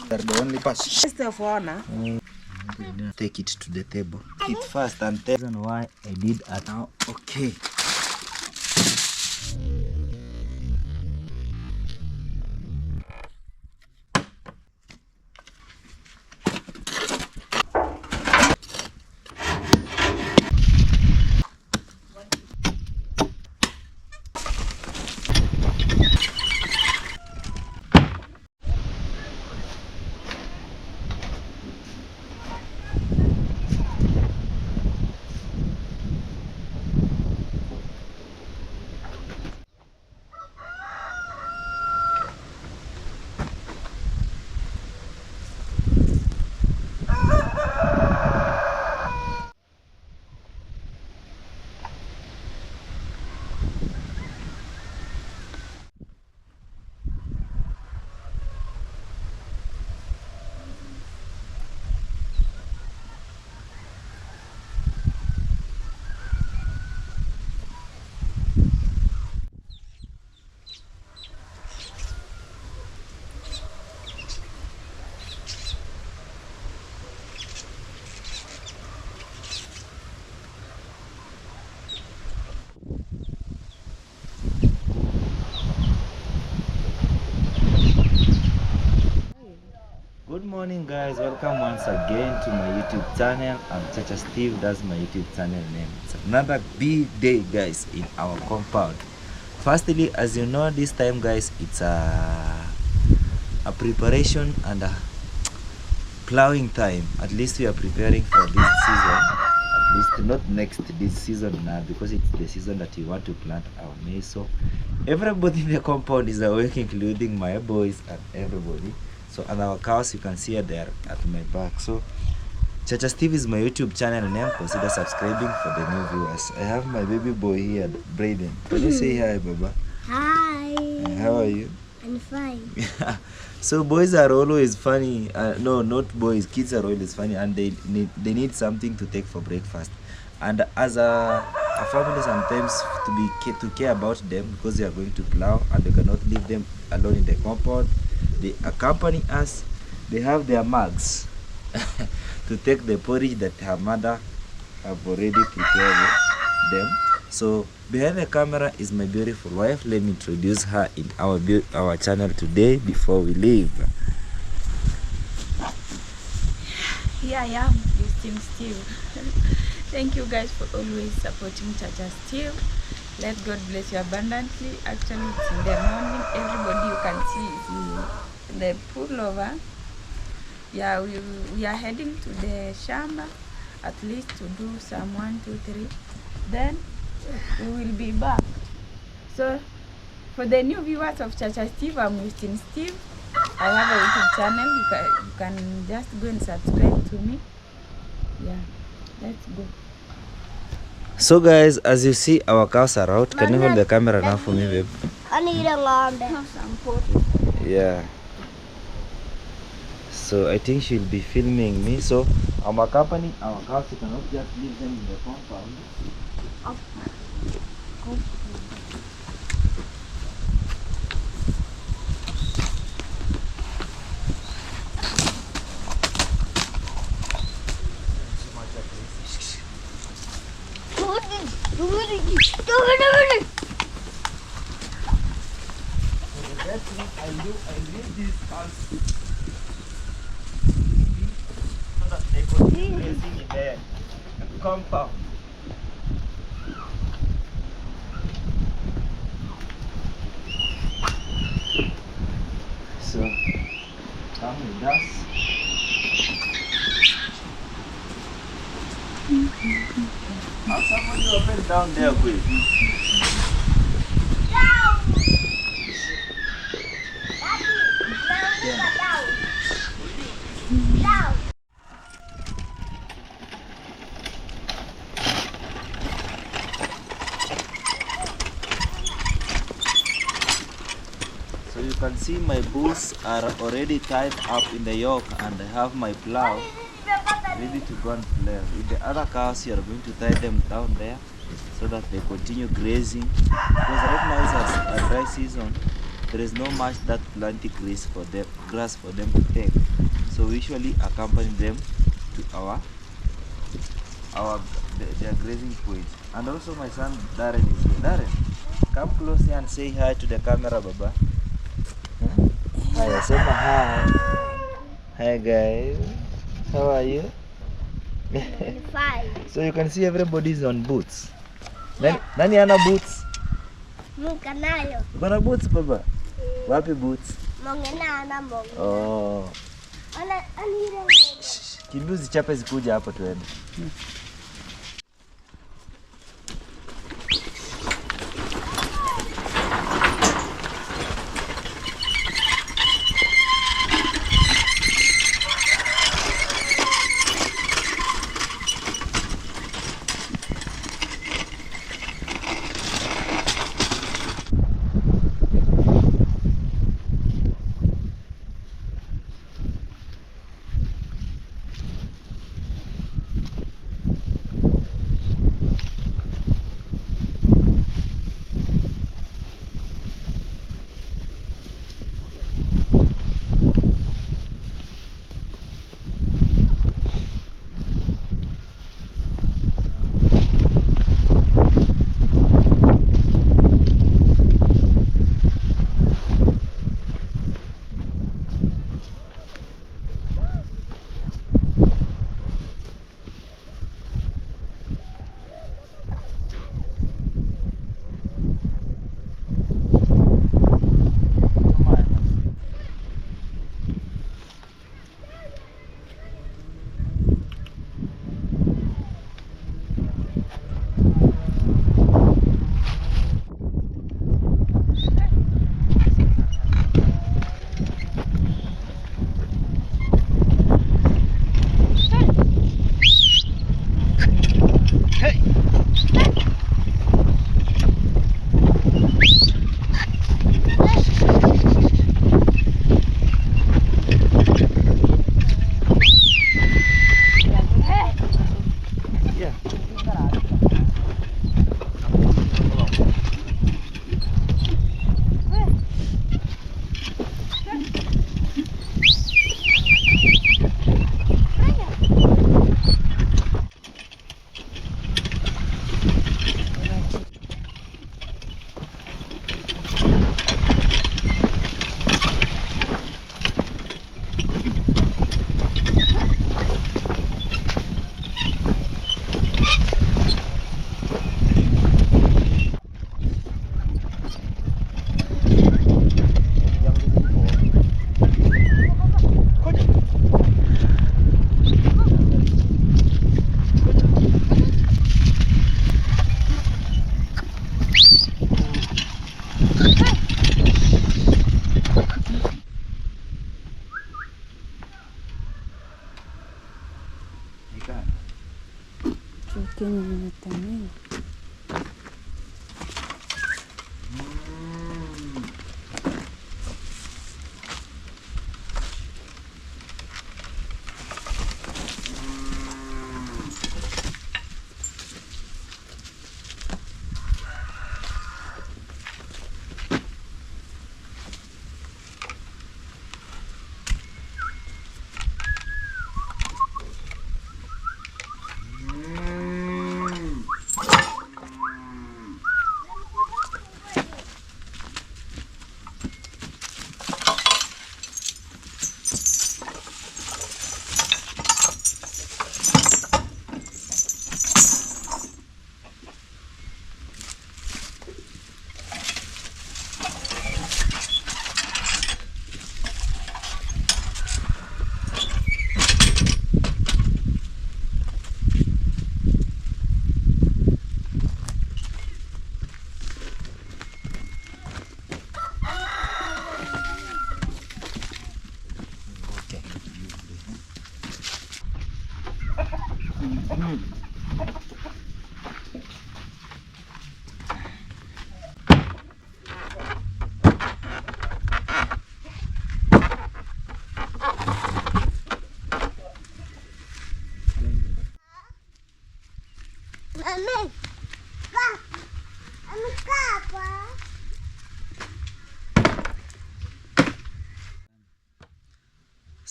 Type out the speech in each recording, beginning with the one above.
They're the only person. Take it to the table. Eat first and tell them why I did it now. Okay. Good morning guys, welcome once again to my YouTube channel. I'm Chacha Steve, that's my YouTube channel name. It's another big day guys in our compound. Firstly, as you know, this time guys, it's a preparation and a plowing time. At least we are preparing for this season. At least not this season now, because it's the season that we want to plant our maize. So everybody in the compound is awake, including my boys and everybody. So, and our cows, you can see there at my back. So Chacha Steve is my YouTube channel name. Consider subscribing for the new viewers. I have my baby boy here, Brayden. Can you say hi, Baba? Hi. How are you? I'm fine. So boys are always funny. No, not boys. Kids are always funny, and they need something to take for breakfast. And as a family, sometimes to care about them, because they are going to plow and they cannot leave them alone in the compound. They accompany us. They have their mugs to take the porridge that her mother have already prepared them. So behind the camera is my beautiful wife. Let me introduce her in our channel today before we leave. Here I am, Team Steve. Thank you guys for always supporting Chacha Steve. Let God bless you abundantly. Actually, it's in the morning. Everybody you can see is in the pullover. Yeah, we are heading to the shamba at least to do some 1, 2, 3. Then we will be back. So for the new viewers of Chacha Steve, I'm with Team Steve. I have a YouTube channel. You can just go and subscribe to me. Yeah, let's go. So guys, as you see, our cows are out. Can you hold the camera now for me, babe? I need a lamb. Yeah. So I think she'll be filming me. So I'm accompanying our cows. You cannot just leave them in the compound. I leave this house so that they continue raising in the compound. So come with us. Now somebody open down there, quick. So you can see my bulls are already tied up in the yoke, and I have my plough ready to go and plough. With the other cows, you are going to tie them down there so that they continue grazing, because right now is a dry season. there is not much that plenty grass for them to take. So we usually accompany them to their grazing point. And also my son Darren is here. Darren, come close here and say hi to the camera, Baba. Hi, say hi. Hi guys. How are you? Fine. So you can see everybody's on boots. Nani ana boots? Muka nayo. Uko na boots, Baba? Wapi boots? Mongena monge. Oh. Anira. Kimbuzi chape zikuja hapo tuende.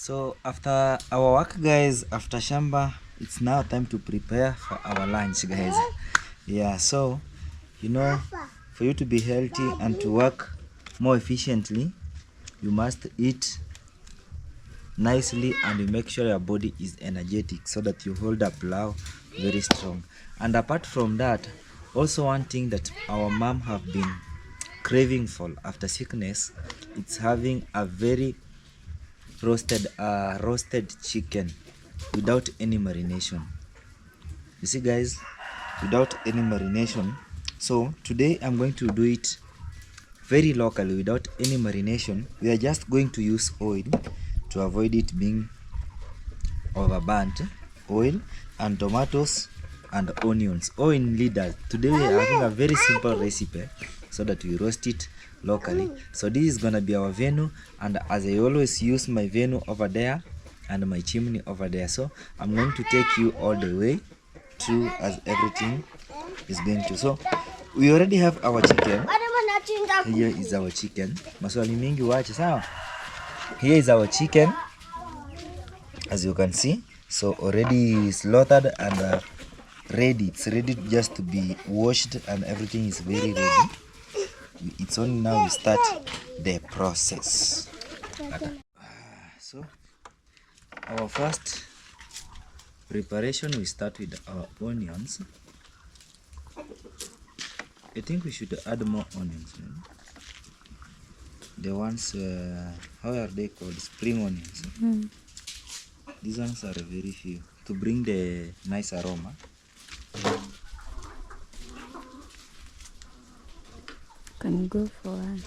So after our work, guys, after shamba, it's now time to prepare for our lunch, guys. Yeah, so you know, for you to be healthy and to work more efficiently, you must eat nicely and you make sure your body is energetic so that you hold a plough very strong. And apart from that, also one thing that our mom have been craving for after sickness, it's having a very roasted chicken without any marination. You see, guys, without any marination. So today I'm going to do it very locally without any marination. We are just going to use oil to avoid it being overburnt. Oil and tomatoes and onions, all in leaders. Today we are having a very simple recipe so that we roast it locally. So this is gonna be our venue, and as I always use my venue over there and my chimney over there, so I'm going to take you all the way through as everything is going to. So we already have our chicken. Here is our chicken. Maswali mingi wache sawa. Here is our chicken, as you can see. So already slaughtered and ready. It's ready just to be washed and everything is very ready. It's only now we start the process. So our first preparation, we start with our onions. I think we should add more onions, man. The ones, how are they called? Spring onions. These ones are very few to bring the nice aroma. Can go for one.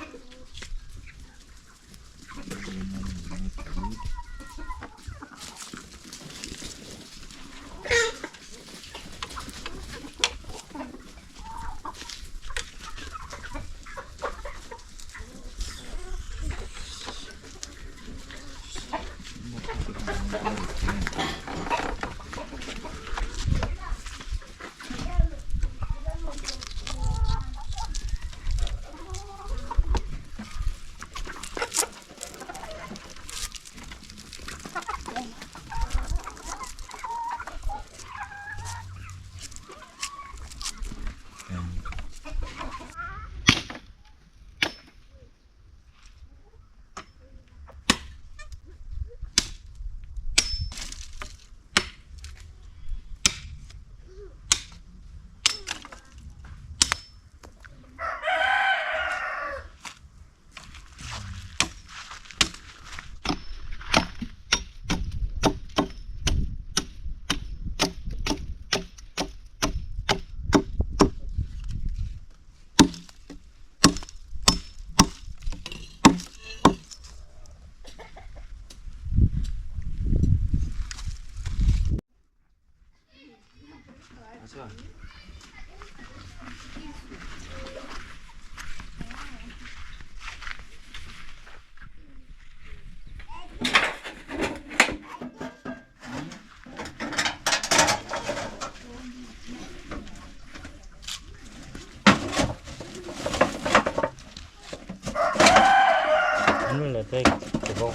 C'est bon.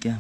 yeah.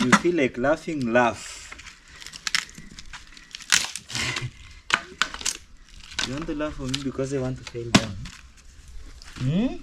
You feel like laughing, laugh. You want to laugh for me because I want to fall down? Hmm?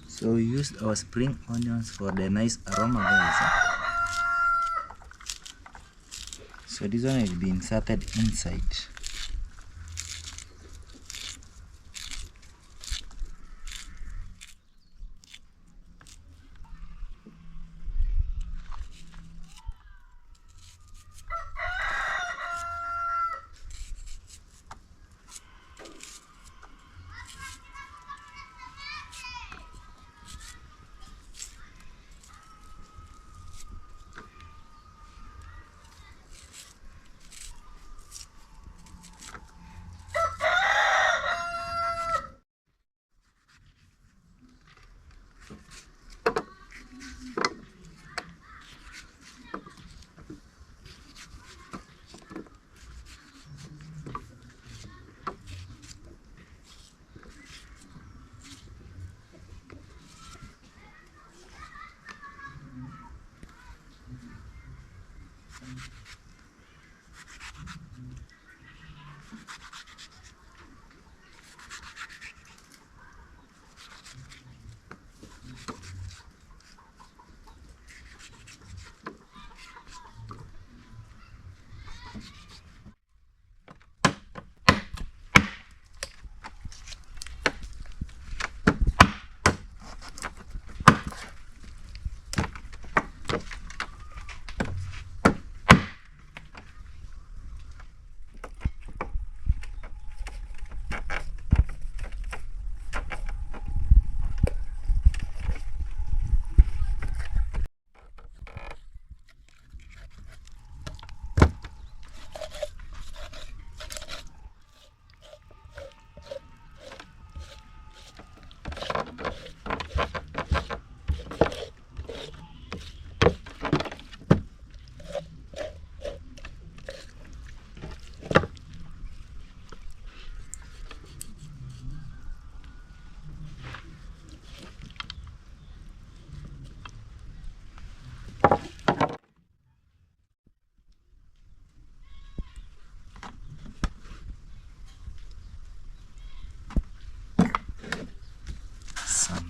So we used our spring onions for the nice aroma, guys. So this one will be inserted inside.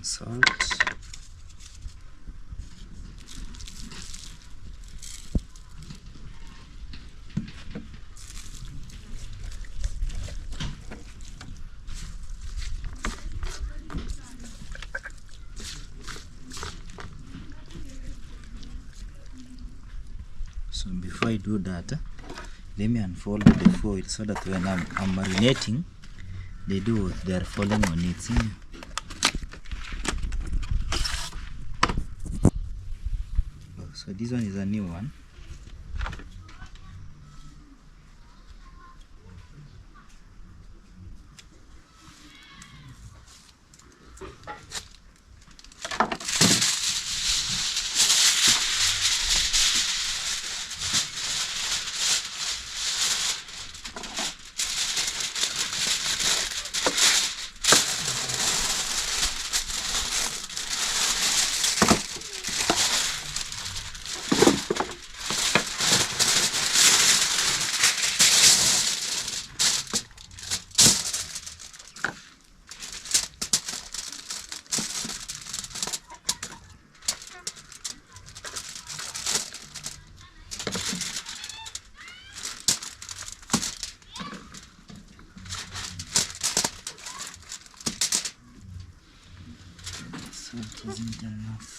salt. So before I do that, let me unfold the foil so that when I'm marinating, they do what they are falling on it. See? Oh, so this one is a new one. Salt isn't enough.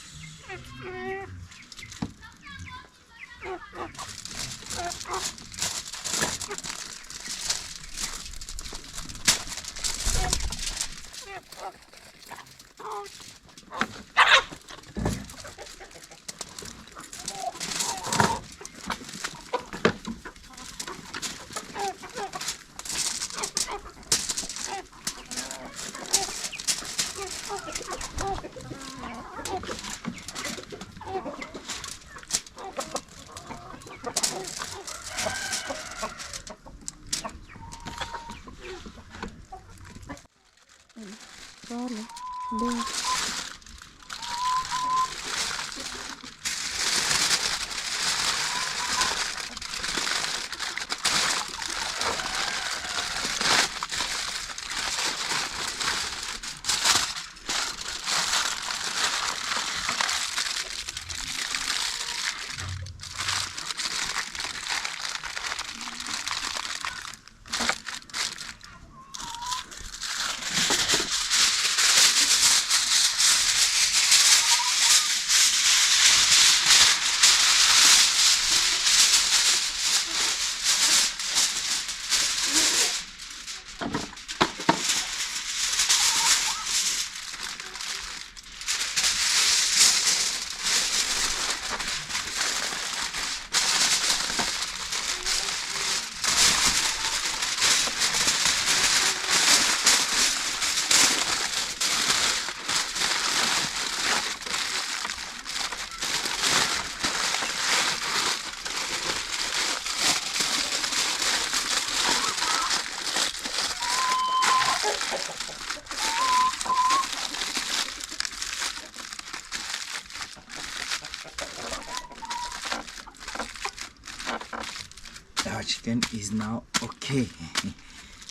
Our chicken is now okay.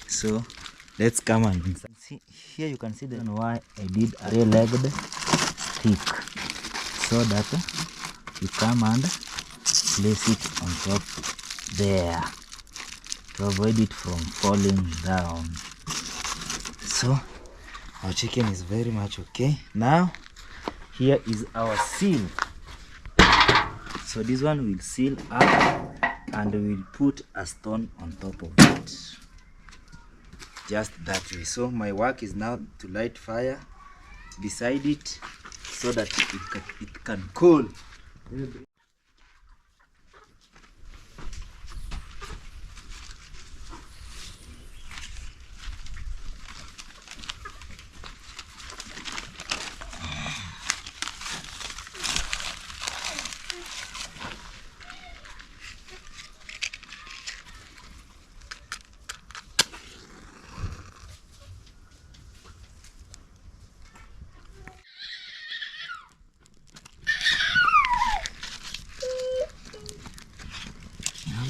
So let's come and see. Here you can see the reason why I did a three-legged stick, so that you come and place it on top there to avoid it from falling down. So our chicken is very much okay. Now here is our seal. So this one will seal up and we'll put a stone on top of it, just that way. So my work is now to light fire beside it so that it can cool.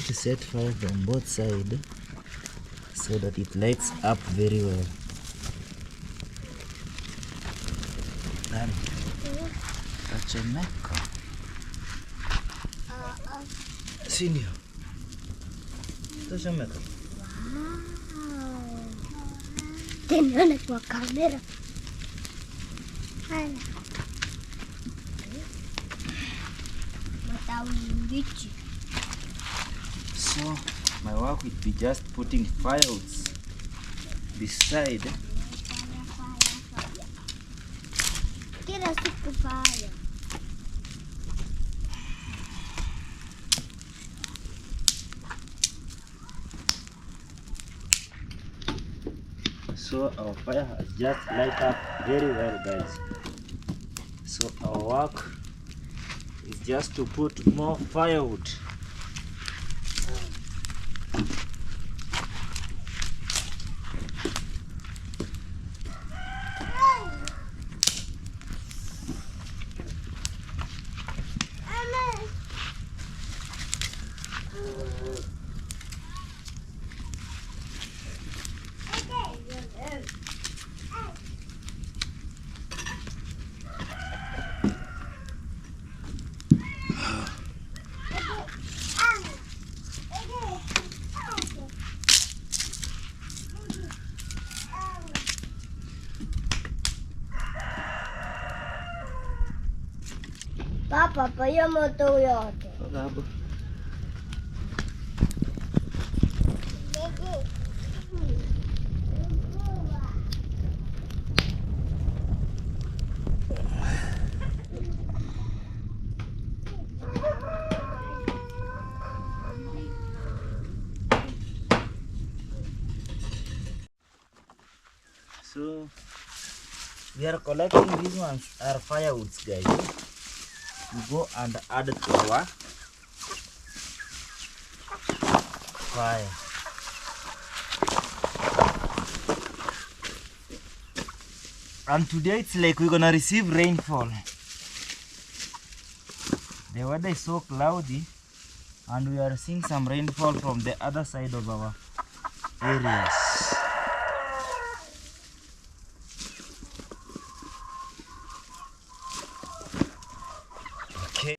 To set fire from both sides so that it lights up very well. gani? Tachomeka. Si ndio? Tachomeka. Teniona kwa kamera. Haya. Matawi mbichi. So my work would be just putting firewoods beside. Kila siku fire. So our fire has just light up very well, guys. So our work is just to put more firewood. Papa, payo mo to yote. Gabo. So we are collecting these ones are firewoods, guys. We go and add to our fire. And today it's like we're gonna receive rainfall. The weather is so cloudy and we are seeing some rainfall from the other side of our areas. Okay.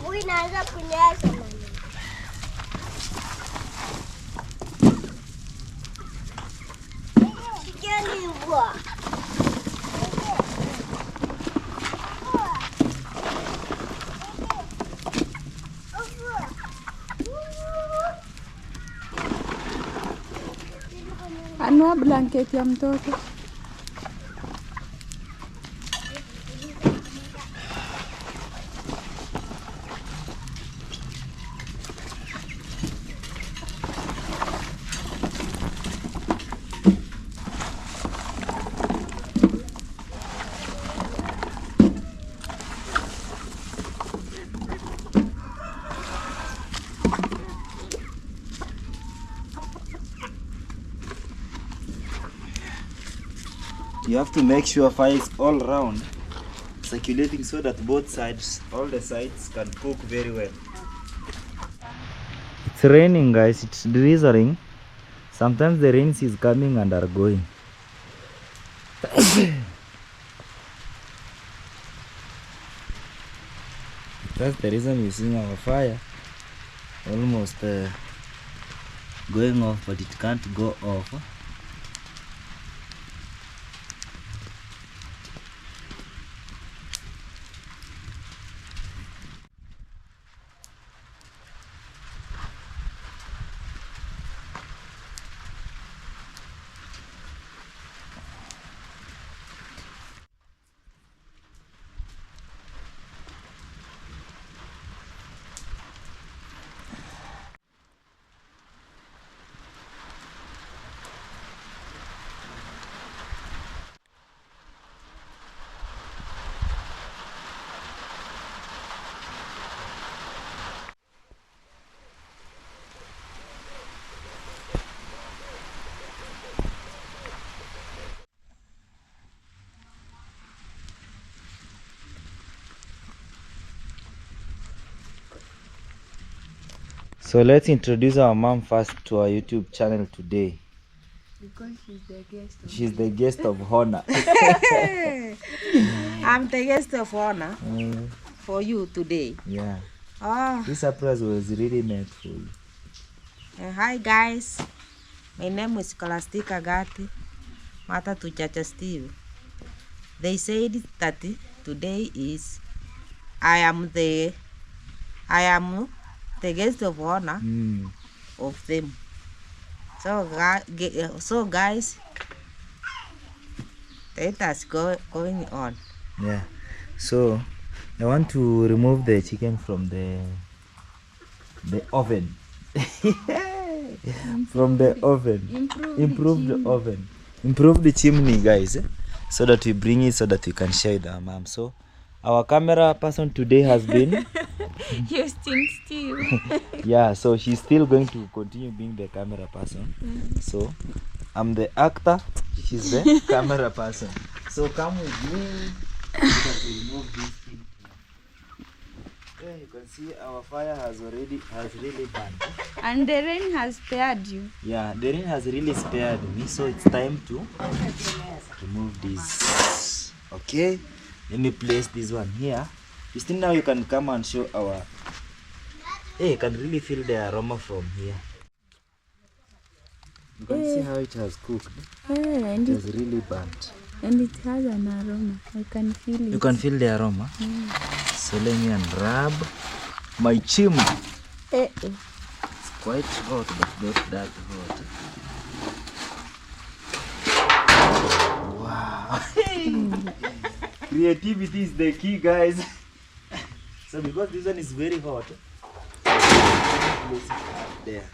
Huyu inaanza kunyesha mama. Sikeni mvua. Anua blanketi ya mtoto. You have to make sure fire is all round, circulating so that both sides, all the sides can cook very well. It's raining, guys. It's drizzling. Sometimes the rains is coming and are going. That's the reason we're seeing our fire almost going off, but it can't go off. So let's introduce our mom first to our YouTube channel today. Because she's the guest. She's the guest of honor. I'm the guest of honor for you today. Yeah. Oh, This surprise was really meant for you. hi guys. My name is Scholastica Gatti, mother to Chacha Steve. They said that today is I am the guest of honor of them. So guys, let us going on. Yeah. So I want to remove the chicken from the oven. From the oven. Improve the oven. Improve the chimney, guys. So that we bring it so that we can share with our mom. So our camera person today has been Houston Steve. yeah, so she's still going to continue being the camera person. So I'm the actor, she's the camera person. So come with me. Remove this thing. Yeah, you can see our fire has really burned. And the rain has spared you. Yeah, the rain has really spared me, so it's time to remove this. Okay, let me place this one here. Still now you can come and show our. Hey, you can really feel the aroma from here. You can see how it has cooked. And It has really burnt. it has an aroma. I can feel it. You can feel the aroma. So let me unwrap my chimney. It's quite hot, but not that hot. Wow. Creativity is the key, guys. So because this one is very hot, place it up there.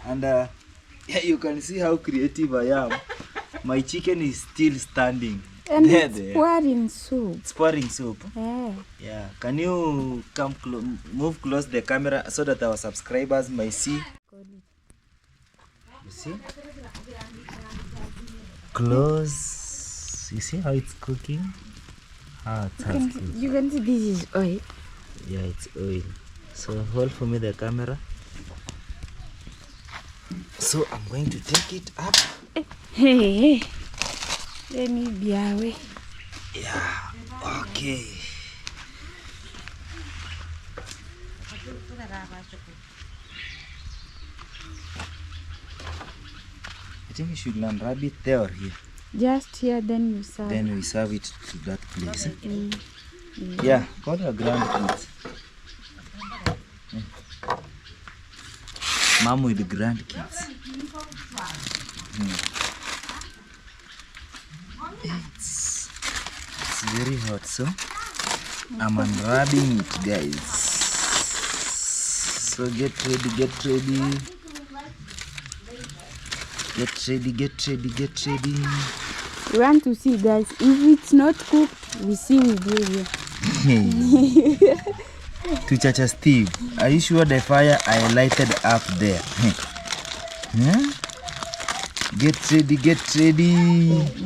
And yeah, you can see how creative I am. My chicken is still standing. And there. it's pouring soup. It's pouring soup. Yeah. Yeah. Can you come move close the camera so that our subscribers may see? You see? Close. You see how it's cooking? How it has cooked. You can see this is oil. Yeah, it's oil. So hold for me the camera. So I'm going to take it up. Hey, let me be away. Yeah, okay. I think you should unwrap it there or here. Just here, then you serve. Then we serve it to that place. Yeah, call your grandkids. Mom with the grandkids. It's very hot, so I'm unwrapping it, guys. So get ready. Get ready. We want to see, guys. If it's not cooked, we see with you here. To Chacha Steve, are you sure the fire I lighted up there? Huh? Get ready.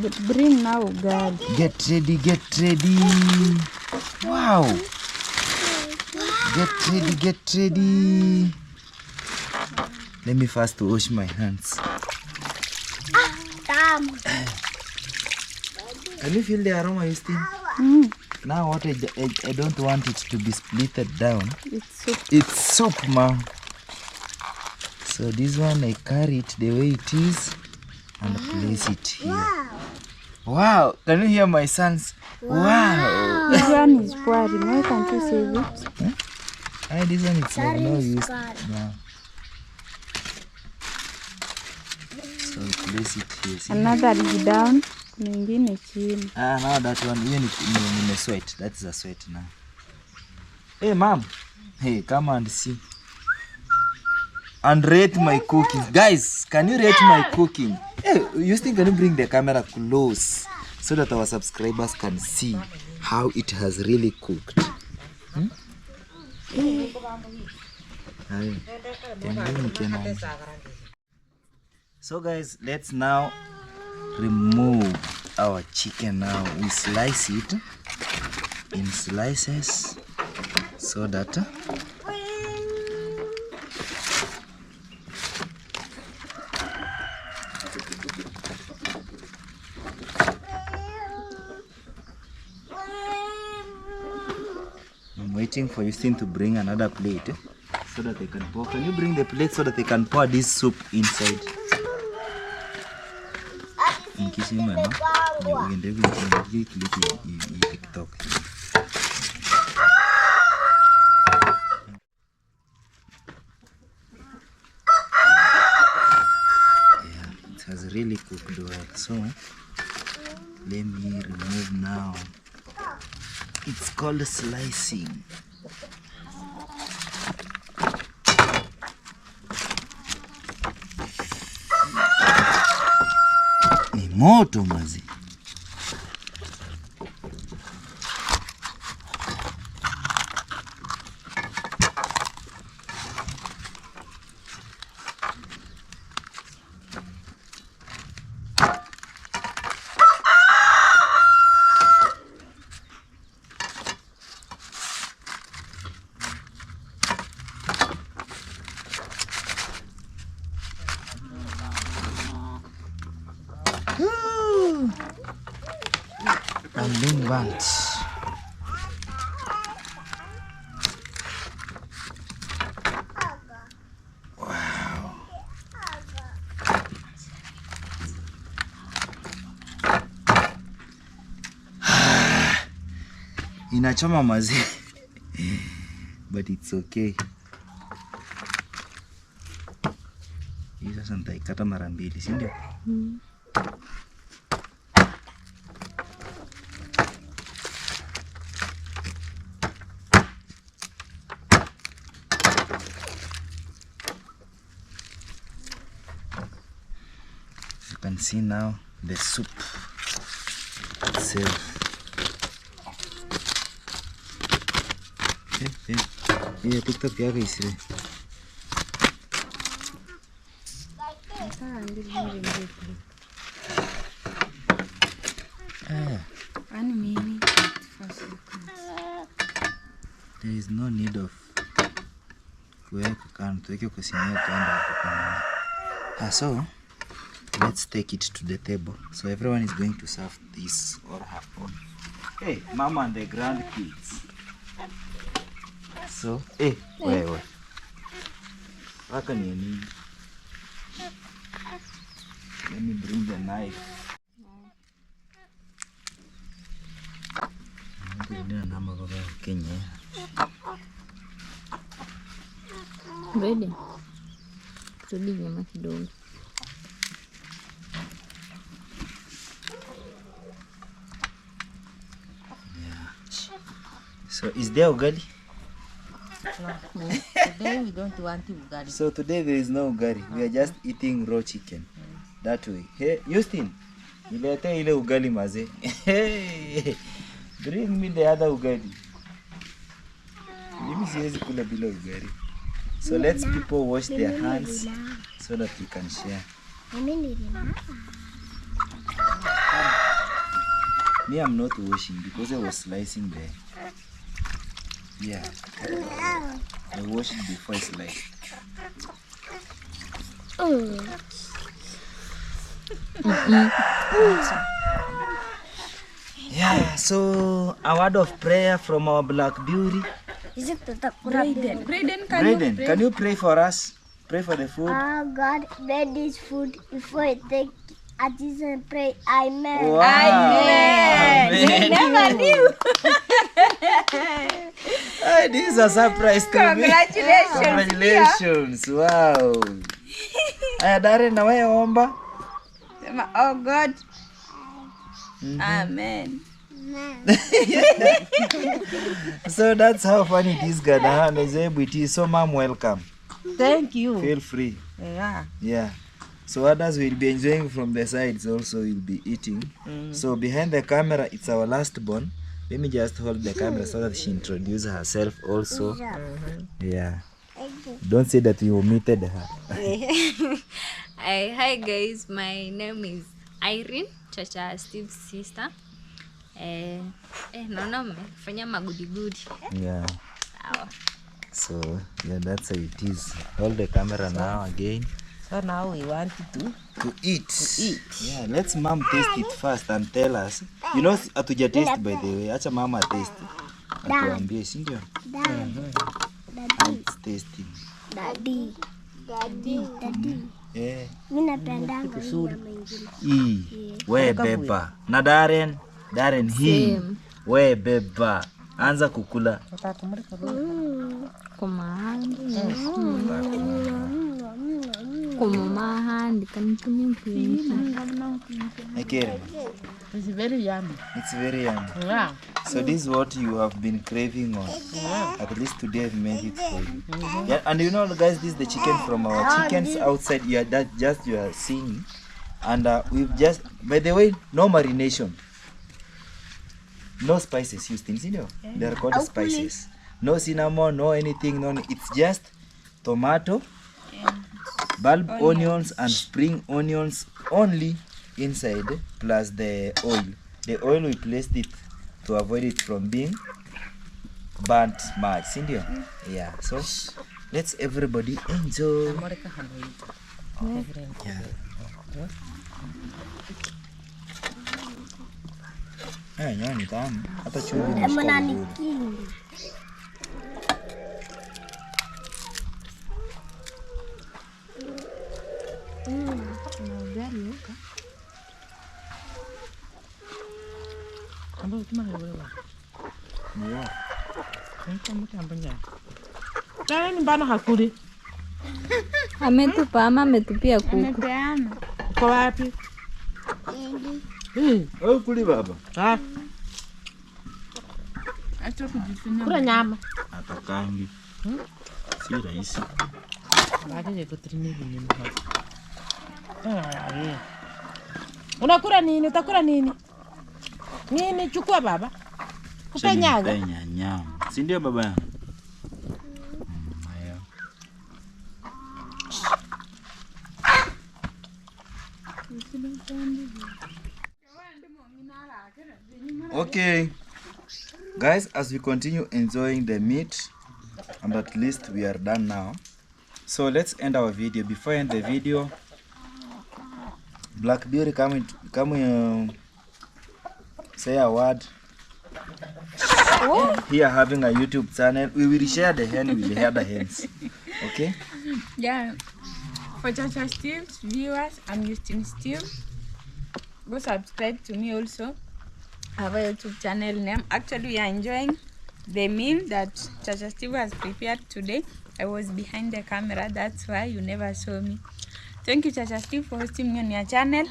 But bring now, God. Get ready. Wow. Get ready. Let me first wash my hands. Can you feel the aroma, Justin? Now what I don't want it to be splitted down. It's soup. It's soup, ma. So this one I carry it the way it is and place it here. Wow. Can you hear my sons? Wow. This one is pouring. Why can't you save it? Huh? This one it's of no use now. So we place it here. See? Another is down. Nyingine chini. Now that one, even in a sweat. That's a sweat now. Hey, mom. Hey, come and see. And rate my cooking. Guys, can you rate my cooking? Hey, you think can you bring the camera close so that our subscribers can see how it has really cooked? So guys, let's now remove our chicken. Now we slice it in slices so that I'm waiting for Justin to bring another plate so that they can pour. Can you bring the plate so that they can pour this soup inside? In case you know, you can TikTok. Yeah, it has really cooked well. So let me remove now. It's called slicing. Ni moto mazi. I'm being burnt. Wow. Inachoma mazi. But it's okay. Hii sasa nitaikata mara mbili, si ndio? You can see now the soup itself. Yeah, TikTok yako isire. There is no need of kuweka kando, tuweke kwa sinia tuende hapo kando. So let's take it to the table. So everyone is going to serve this or have own. Hey, mama and the grandkids. So, hey, wait. Waka ni nini? Let me bring the knife. Ready? Turudi nyama kidogo. So is there ugali? No. Today we don't want ugali. So today there is no ugali. We are just eating raw chicken. That way. Hey, Justin, nilete ile ugali maze. Hey, bring me the other ugali. Mimi siwezi kula bila ugali. So let's people wash their hands so that we can share. Me, I'm not washing because I was slicing there. Yeah, I washed it before I sliced. Yeah, so a word of prayer from our Black Beauty. Brayden, Can you pray for us? Pray for the food. God, bless this food before I take a decent pray. Amen. Wow. Amen. Amen. Never knew. Hey, this is a surprise to Congratulations. me. Congratulations. Wow. Aya, Darren, na wewe omba. Oh God. Amen. So that's how funny this Ghana it is. So mom, welcome. Thank you. Feel free. Yeah. Yeah. So others will be enjoying from the sides also will be eating. So behind the camera, it's our last born. Let me just hold the camera so that she introduces herself also. Yeah. Don't say that you omitted her. Hi guys, my name is Irene, Chacha Steve's sister. Naona mmefanya magudi. Yeah. Sawa. So yeah, that's how it is. Hold the camera now again. So now we want to eat. eat. Yeah, let's mom taste it first and tell us. You know, atuja taste by the way. Acha mama taste. Atuambie, si ndio? It's tasting. Daddy. Yeah. Mimi napendanga hii nyama ingine. We beba. Na Darren hii. We beba. Anza kukula. It's very yummy. It's very yummy. Yeah. So this is what you have been craving on. At least today I've made it for you. Yeah, and you know guys, this is the chicken from our chickens outside. You are seeing, and we've just, by the way, no marination, no spices used in, you know. They're called spices. No cinnamon, no anything, no. It's just tomato, bulb onions and spring onions only inside, plus the oil. The oil we placed it to avoid it from being burnt much, Cindy. Yeah, so let's everybody enjoy. Yeah. Nyani tamu. Hata chumvi imeshika vizuri. Ametupa ama ametupia kuku? Amepeana. Uko wapi? Wewe kuli baba. Acha kujifinya. Kula nyama. Atakangi. Si rahisi. Baadaye kutrini nini hapa. Unakula nini? Utakula nini? Nini chukua baba? Kupe nyanga. Nyama. Si ndio baba yangu? Okay, guys, as we continue enjoying the meat, and at least we are done now, so let's end our video. Before I end the video, Black Beauty, come say a word. Here having a YouTube channel, we will share the hen with the other hens. Okay? Yeah. For Chacha Steve's viewers, I'm Justin Steve. Go subscribe to me also. I have a YouTube channel name. Actually, we are enjoying the meal that Chacha Steve has prepared today. I was behind the camera, that's why you never saw me. Thank you, Chacha Steve, for hosting me on your channel.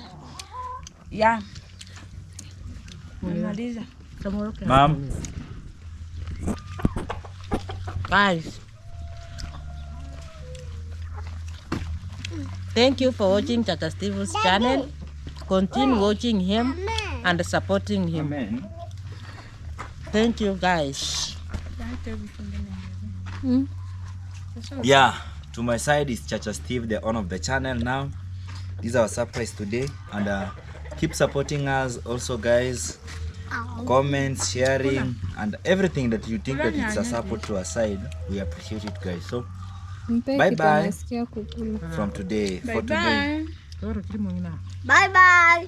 Yeah. Mom. Guys, thank you for watching Chacha Steve's channel. Continue watching him and supporting him. Amen. Thank you, guys. Yeah, to my side is Chacha Steve, the owner of the channel now. This is our surprise today, and keep supporting us also, guys. Comments, sharing, and everything that you think that it's a support to our side, we appreciate it, guys. So bye bye from today. For today. Bye bye.